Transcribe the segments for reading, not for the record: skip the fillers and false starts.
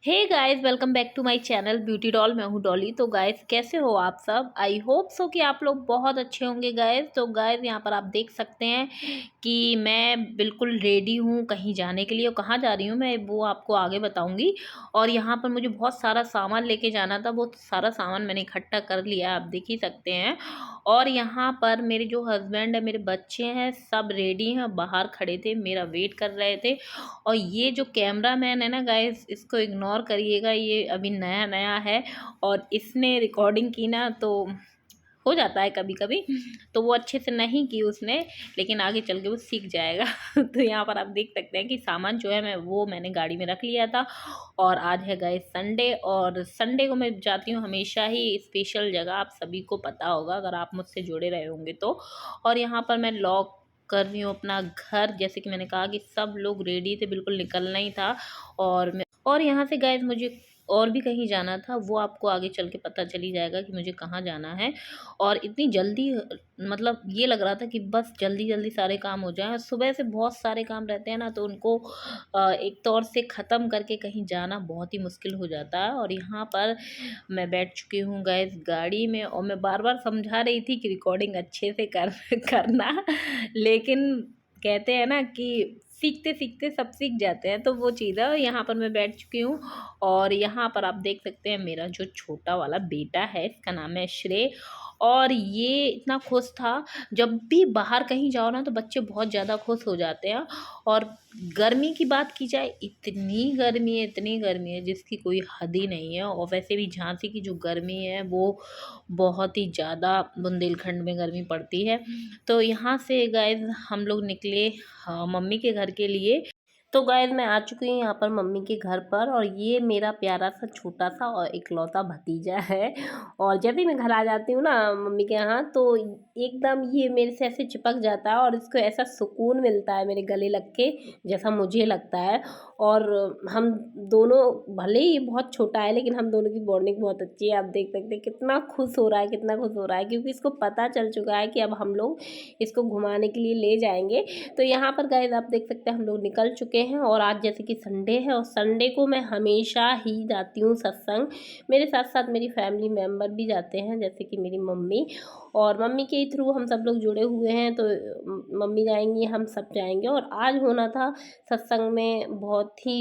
Hey guys, welcome back to my channel beauty doll. मैं हूँ डॉली। तो गाइस, कैसे हो आप सब? आई होप सो कि आप लोग बहुत अच्छे होंगे गाइस। तो गाइस, यहाँ पर आप देख सकते हैं कि मैं बिल्कुल रेडी हूँ कहीं जाने के लिए। और कहाँ जा रही हूँ मैं वो आपको आगे बताऊँगी। और यहाँ पर मुझे बहुत सारा सामान लेके जाना था, वो सारा सामान मैंने इकट्ठा कर लिया, आप देख ही सकते हैं। और यहाँ पर मेरे जो हस्बैंड है, मेरे बच्चे हैं, सब रेडी हैं, बाहर खड़े थे, मेरा वेट कर रहे थे। और ये जो कैमरा मैन है ना गाइस, इसको इग्नोर करिएगा, ये अभी नया नया है और इसने रिकॉर्डिंग की ना तो हो जाता है कभी कभी, तो वो अच्छे से नहीं की उसने, लेकिन आगे चल के वो सीख जाएगा। तो यहाँ पर आप देख सकते हैं कि सामान जो है मैंने गाड़ी में रख लिया था। और आज है गाइस संडे, और संडे को मैं जाती हूँ हमेशा ही स्पेशल जगह, आप सभी को पता होगा अगर आप मुझसे जुड़े रहे होंगे तो। और यहाँ पर मैं लॉक कर रही हूँ अपना घर। जैसे कि मैंने कहा कि सब लोग रेडी थे, बिल्कुल निकलना ही था। और यहाँ से गाइस मुझे और भी कहीं जाना था, वो आपको आगे चल के पता चली जाएगा कि मुझे कहाँ जाना है। और इतनी जल्दी, मतलब ये लग रहा था कि बस जल्दी जल्दी सारे काम हो जाएं। सुबह से बहुत सारे काम रहते हैं ना, तो उनको एक तौर से ख़त्म करके कहीं जाना बहुत ही मुश्किल हो जाता है। और यहाँ पर मैं बैठ चुकी हूँ गैस गाड़ी में, और मैं बार बार समझा रही थी कि रिकॉर्डिंग अच्छे से करना, लेकिन कहते हैं ना कि सीखते सीखते सब सीख जाते हैं, तो वो चीज़ है। और यहाँ पर मैं बैठ चुकी हूँ। और यहाँ पर आप देख सकते हैं मेरा जो छोटा वाला बेटा है, इसका नाम है श्रेय। और ये इतना खुश था, जब भी बाहर कहीं जाओ ना तो बच्चे बहुत ज़्यादा खुश हो जाते हैं। और गर्मी की बात की जाए, इतनी गर्मी है, इतनी गर्मी है जिसकी कोई हद ही नहीं है। और वैसे भी झांसी की जो गर्मी है वो बहुत ही ज़्यादा, बुंदेलखंड में गर्मी पड़ती है। तो यहाँ से गाइस हम लोग निकले मम्मी के घर के लिए। तो गाइस मैं आ चुकी हूँ यहाँ पर मम्मी के घर पर, और ये मेरा प्यारा सा छोटा सा और इकलौता भतीजा है। और जब भी मैं घर आ जाती हूँ ना मम्मी के यहाँ, तो एकदम ये मेरे से ऐसे चिपक जाता है, और इसको ऐसा सुकून मिलता है मेरे गले लग के, जैसा मुझे लगता है। और हम दोनों, भले ही ये बहुत छोटा है, लेकिन हम दोनों की बॉन्डिंग बहुत अच्छी है। आप देख सकते हैं कितना खुश हो रहा है, कितना खुश हो रहा है, क्योंकि इसको पता चल चुका है कि अब हम लोग इसको घुमाने के लिए ले जाएंगे। तो यहाँ पर गाइस आप देख सकते हैं हम लोग निकल चुके हैं। और आज जैसे कि संडे है, और संडे को मैं हमेशा ही जाती हूँ सत्संग। मेरे साथ साथ मेरी फैमिली मेम्बर भी जाते हैं, जैसे कि मेरी मम्मी। और मम्मी के थ्रू हम सब लोग जुड़े हुए हैं, तो मम्मी जाएंगी, हम सब जाएंगे। और आज होना था सत्संग में बहुत ही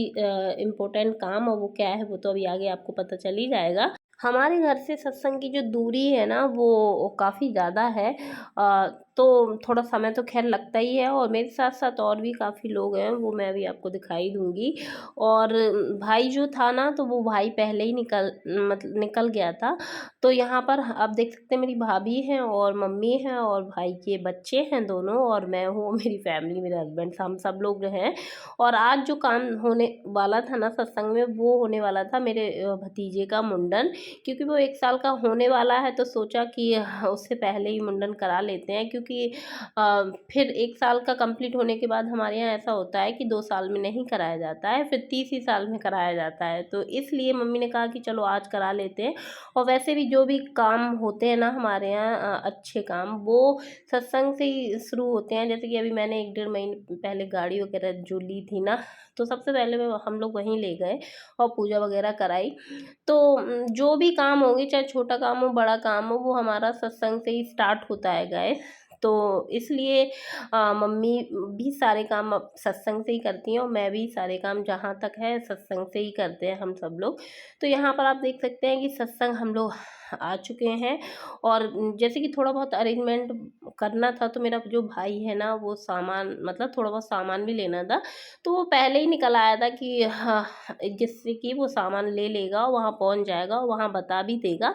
इम्पोर्टेंट काम, और वो क्या है वो तो अभी आगे आपको पता चल ही जाएगा। हमारे घर से सत्संग की जो दूरी है ना वो काफ़ी ज़्यादा है। तो थोड़ा समय तो खैर लगता ही है। और मेरे साथ साथ और भी काफ़ी लोग हैं, वो मैं अभी आपको दिखाई दूँगी। और भाई जो था ना, तो वो भाई पहले ही निकल गया था। तो यहाँ पर आप देख सकते हैं मेरी भाभी हैं और मम्मी हैं और भाई के बच्चे हैं दोनों, और मैं हूँ, मेरी फैमिली, मेरे हस्बैंड, हम सब लोग हैं। और आज जो काम होने वाला था ना सत्संग में, वो होने वाला था मेरे भतीजे का मुंडन। क्योंकि वो 1 साल का होने वाला है, तो सोचा कि उससे पहले ही मुंडन करा लेते हैं। क्योंकि फिर 1 साल का कंप्लीट होने के बाद हमारे यहाँ ऐसा होता है कि 2 साल में नहीं कराया जाता है, फिर 30 ही साल में कराया जाता है। तो इसलिए मम्मी ने कहा कि चलो आज करा लेते हैं। और वैसे भी जो भी काम होते हैं ना हमारे यहाँ, अच्छे काम, वो सत्संग से ही शुरू होते हैं। जैसे कि अभी मैंने 1 डेढ़ महीने पहले गाड़ी वगैरह जो ली थी ना, तो सबसे पहले हम लोग वहीं ले गए और पूजा वगैरह कराई। तो जो भी काम होंगे, चाहे छोटा काम हो बड़ा काम हो, वो हमारा सत्संग से ही स्टार्ट होता है गाइस। तो इसलिए मम्मी भी सारे काम अब सत्संग से ही करती हैं, और मैं भी सारे काम जहाँ तक है सत्संग से ही करते हैं हम सब लोग। तो यहाँ पर आप देख सकते हैं कि सत्संग हम लोग आ चुके हैं। और जैसे कि थोड़ा बहुत अरेंजमेंट करना था, तो मेरा जो भाई है ना, वो सामान, मतलब थोड़ा बहुत सामान भी लेना था, तो वो पहले ही निकल आया था कि हाँ, जिससे कि वो सामान ले लेगा, वहाँ पहुँच जाएगा, वहाँ बता भी देगा।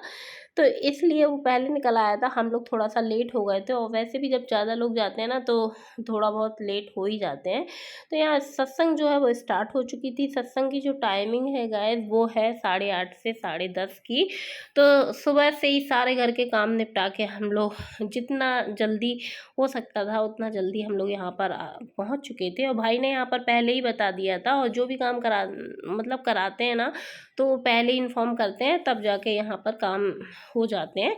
तो इसलिए वो पहले निकल आया था। हम लोग थोड़ा सा लेट हो गए थे, और वैसे भी जब ज़्यादा लोग जाते हैं ना, तो थोड़ा बहुत लेट हो ही जाते हैं। तो यहाँ सत्संग जो है वो स्टार्ट हो चुकी थी। सत्संग की जो टाइमिंग है गाइस, वो है 8:30 से 10:30 की। तो सुबह से ही सारे घर के काम निपटा के हम लोग जितना जल्दी हो सकता था उतना जल्दी हम लोग यहाँ पर पहुँच चुके थे। और भाई ने यहाँ पर पहले ही बता दिया था, और जो भी काम कराते हैं ना, तो पहले ही इन्फॉर्म करते हैं, तब जाके यहाँ पर काम हो जाते हैं।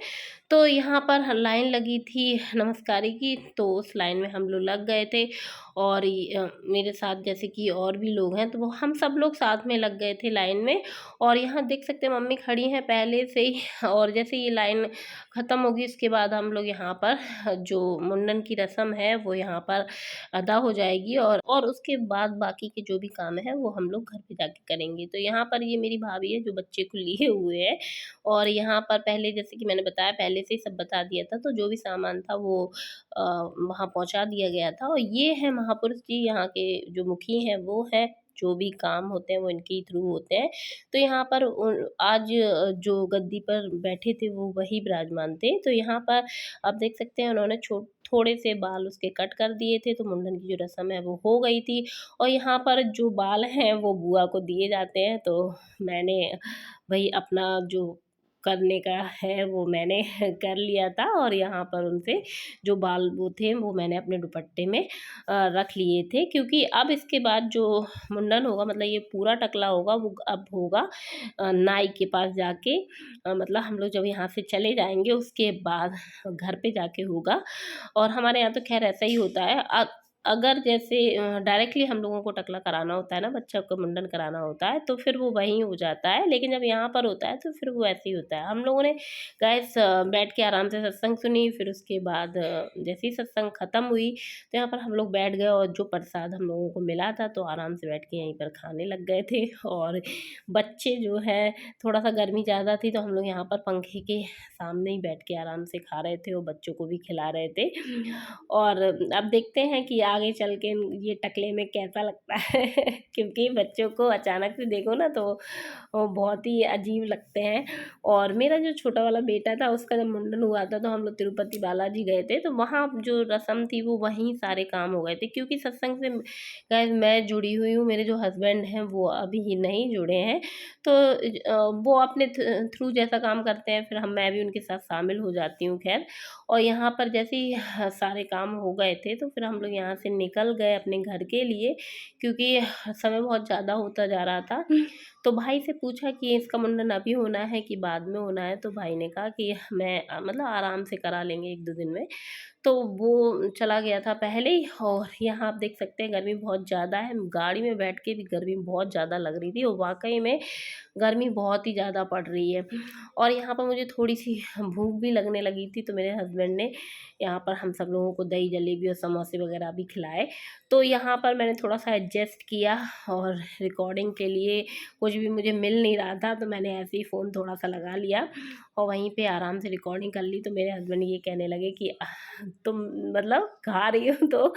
तो यहाँ पर लाइन लगी थी नमस्कारी की, तो उस लाइन में हम लोग लग गए थे। और मेरे साथ जैसे कि और भी लोग हैं, तो वो हम सब लोग साथ में लग गए थे लाइन में। और यहाँ देख सकते हैं मम्मी खड़ी हैं पहले से ही, और जैसे ये लाइन ख़त्म होगी उसके बाद हम लोग यहाँ पर जो मुंडन की रस्म है वो यहाँ पर अदा हो जाएगी, और उसके बाद बाकी के जो भी काम है वो हम लोग घर पे जाके करेंगे। तो यहाँ पर ये मेरी भाभी है जो बच्चे को लिए हुए है, और यहाँ पर पहले जैसे कि मैंने बताया, पहले से ही सब बता दिया था, तो जो भी सामान था वो वहाँ पहुँचा दिया गया था। और ये है महापुरुष जी, यहाँ के जो मुखी हैं वो हैं, जो भी काम होते हैं वो इनके ही थ्रू होते हैं। तो यहाँ पर आज जो गद्दी पर बैठे थे वो वही विराजमान थे। तो यहाँ पर आप देख सकते हैं उन्होंने थोड़े से बाल उसके कट कर दिए थे, तो मुंडन की जो रस्म है वो हो गई थी। और यहाँ पर जो बाल हैं वो बुआ को दिए जाते हैं, तो मैंने वही अपना जो करने का है वो मैंने कर लिया था। और यहाँ पर उनसे जो बाल वो थे वो मैंने अपने दुपट्टे में रख लिए थे, क्योंकि अब इसके बाद जो मुंडन होगा, मतलब ये पूरा टकला होगा, वो अब होगा नाई के पास जाके। मतलब हम लोग जब यहाँ से चले जाएंगे उसके बाद घर पे जाके होगा। और हमारे यहाँ तो खैर ऐसा ही होता है। अगर जैसे डायरेक्टली हम लोगों को टकला कराना होता है ना, बच्चा को मुंडन कराना होता है, तो फिर वो वहीं हो जाता है। लेकिन जब यहाँ पर होता है तो फिर वो ऐसे ही होता है। हम लोगों ने गाइस बैठ के आराम से सत्संग सुनी, फिर उसके बाद जैसे ही सत्संग ख़त्म हुई तो यहाँ पर हम लोग बैठ गए, और जो प्रसाद हम लोगों को मिला था तो आराम से बैठ के यहीं पर खाने लग गए थे। और बच्चे जो है, थोड़ा सा गर्मी ज़्यादा थी तो हम लोग यहाँ पर पंखे के सामने ही बैठ के आराम से खा रहे थे, और बच्चों को भी खिला रहे थे। और अब देखते हैं कि आगे चल के ये टकले में कैसा लगता है क्योंकि बच्चों को अचानक से देखो ना तो वो बहुत ही अजीब लगते हैं। और मेरा जो छोटा वाला बेटा था उसका जब मुंडन हुआ था तो हम लोग तिरुपति बालाजी गए थे, तो वहाँ जो रस्म थी वो वहीं सारे काम हो गए थे, क्योंकि सत्संग से गाइस मैं जुड़ी हुई हूँ, मेरे जो हस्बैंड हैं वो अभी नहीं जुड़े हैं। तो वो अपने थ्रू जैसा काम करते हैं, फिर मैं भी उनके साथ शामिल हो जाती हूँ खैर। और यहाँ पर जैसे ही सारे काम हो गए थे तो फिर हम लोग यहाँ से निकल गए अपने घर के लिए, क्योंकि समय बहुत ज़्यादा होता जा रहा था। तो भाई से पूछा कि इसका मुंडन अभी होना है कि बाद में होना है, तो भाई ने कहा कि मैं मतलब आराम से करा लेंगे 1-2 दिन में। तो वो चला गया था पहले ही। और यहाँ आप देख सकते हैं गर्मी बहुत ज़्यादा है, गाड़ी में बैठ के भी गर्मी बहुत ज़्यादा लग रही थी, और वाकई में गर्मी बहुत ही ज़्यादा पड़ रही है। और यहाँ पर मुझे थोड़ी सी भूख भी लगने लगी थी, तो मेरे हस्बैंड ने यहाँ पर हम सब लोगों को दही जलेबी और समोसे वगैरह भी खिलाए। तो यहाँ पर मैंने थोड़ा सा एडजस्ट किया, और रिकॉर्डिंग के लिए कुछ भी मुझे मिल नहीं रहा था, तो मैंने ऐसे ही फ़ोन थोड़ा सा लगा लिया और वहीं पे आराम से रिकॉर्डिंग कर ली। तो मेरे हस्बैंड ये कहने लगे कि तुम मतलब खा रही हो तो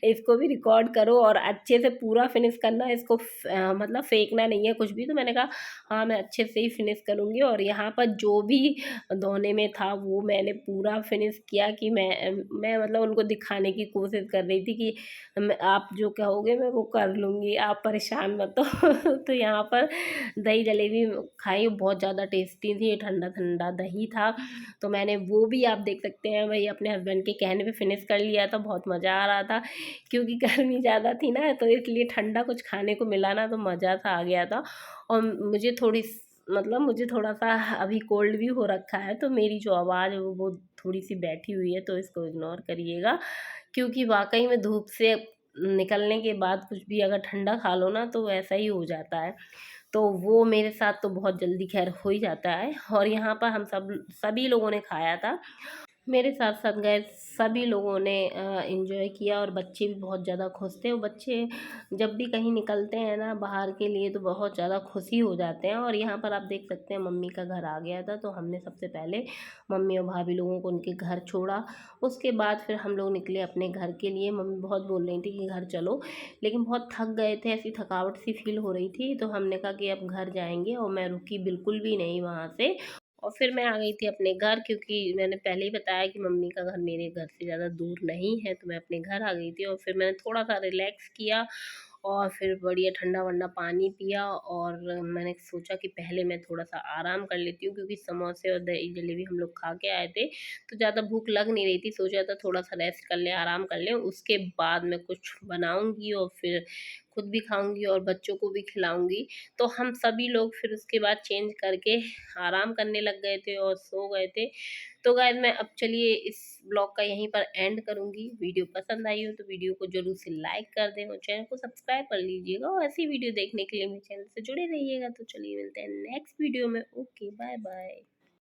इसको भी रिकॉर्ड करो, और अच्छे से पूरा फिनिश करना, इसको मतलब फेंकना नहीं है कुछ भी। तो मैंने कहा हाँ, मैं अच्छे से ही फिनिश करूँगी। और यहाँ पर जो भी दोने में था वो मैंने पूरा फिनिश किया, कि मैं मतलब उनको दिखाने की कोशिश कर रही थी कि आप जो कहोगे मैं वो कर लूँगी, आप परेशान मत हो तो यहाँ पर दही जलेबी खाई, बहुत ज़्यादा टेस्टी थी, ठंडा ठंडा दही था। तो मैंने वो भी आप देख सकते हैं भाई अपने हस्बैंड के कहने पे फिनिश कर लिया था। बहुत मज़ा आ रहा था, क्योंकि गर्मी ज़्यादा थी ना, तो इसलिए ठंडा कुछ खाने को मिला ना, तो मज़ा सा आ गया था। और मुझे थोड़ा सा अभी कोल्ड भी हो रखा है, तो मेरी जो आवाज़ है वो थोड़ी सी बैठी हुई है, तो इसको इग्नोर करिएगा। क्योंकि वाकई में धूप से निकलने के बाद कुछ भी अगर ठंडा खा लो ना तो ऐसा ही हो जाता है। तो वो मेरे साथ तो बहुत जल्दी खैर हो ही जाता है। और यहाँ पर हम सभी लोगों ने खाया था, मेरे साथ साथ गए सभी लोगों ने एंजॉय किया, और बच्चे भी बहुत ज़्यादा खुश थे। और बच्चे जब भी कहीं निकलते हैं ना बाहर के लिए तो बहुत ज़्यादा खुशी हो जाते हैं। और यहाँ पर आप देख सकते हैं मम्मी का घर आ गया था, तो हमने सबसे पहले मम्मी और भाभी लोगों को उनके घर छोड़ा। उसके बाद फिर हम लोग निकले अपने घर के लिए। मम्मी बहुत बोल रही थी कि घर चलो, लेकिन बहुत थक गए थे, ऐसी थकावट सी फील हो रही थी, तो हमने कहा कि अब घर जाएंगे। और मैं रुकी बिल्कुल भी नहीं वहाँ से, और फिर मैं आ गई थी अपने घर, क्योंकि मैंने पहले ही बताया कि मम्मी का घर मेरे घर से ज़्यादा दूर नहीं है, तो मैं अपने घर आ गई थी। और फिर मैंने थोड़ा सा रिलैक्स किया, और फिर बढ़िया ठंडा वंडा पानी पिया। और मैंने सोचा कि पहले मैं थोड़ा सा आराम कर लेती हूँ, क्योंकि समोसे और दही जलेबी हम लोग खा के आए थे, तो ज़्यादा भूख लग नहीं रही थी। सोचा था थोड़ा सा रेस्ट कर लें, आराम कर लें, उसके बाद मैं कुछ बनाऊँगी और फिर खुद भी खाऊँगी और बच्चों को भी खिलाऊँगी। तो हम सभी लोग फिर उसके बाद चेंज करके आराम करने लग गए थे और सो गए थे। तो गाइस मैं अब चलिए इस ब्लॉग का यहीं पर एंड करूँगी। वीडियो पसंद आई हो तो वीडियो को ज़रूर से लाइक कर दें और चैनल को सब्सक्राइब कर लीजिएगा और ऐसी वीडियो देखने के लिए मेरे चैनल से जुड़े रहिएगा। तो चलिए मिलते हैं नेक्स्ट वीडियो में। Okay, bye bye.